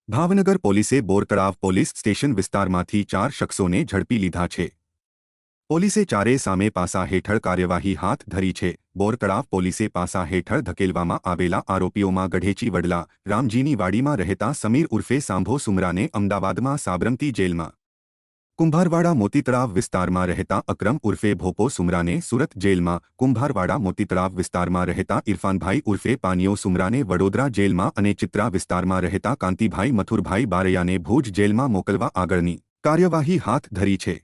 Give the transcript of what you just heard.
ભાવનગર પોલીસે Bortalav police station વિસ્તારમાંથી 4 શખ્સોને ઝડપી લીધા છે। પોલીસે ચારે સામે પાસા હેઠળ કાર્યવાહી હાથ ધરી છે। બોરતળાવ પોલીસે પાસા હેઠળ ધકેલવામાં આવેલા આરોપીઓમાં ગઢેચી વડલા રામજીની વાડીમાં રહેતા સમીર ઉર્ફે સાંભો સુમરાને અમદાવાદમાં સાબરમતી જેલમાં, કુંભારવાડા મોતીતળાવ વિસ્તારમાં રહેતા અકરમ ઉર્ફે ભોપો સુમરાને સુરત જેલમાં, કુંભારવાડા મોતીતળાવ વિસ્તારમાં રહેતા ઇરફાનભાઈ ઉર્ફે પાનિયો સુમરાને વડોદરા જેલમાં અને ચિત્રા વિસ્તારમાં રહેતા કાંતિભાઈ મથુરભાઈ બારૈયાને ભુજ જેલમાં મોકલવા આગળની કાર્યવાહી હાથ ધરી છે।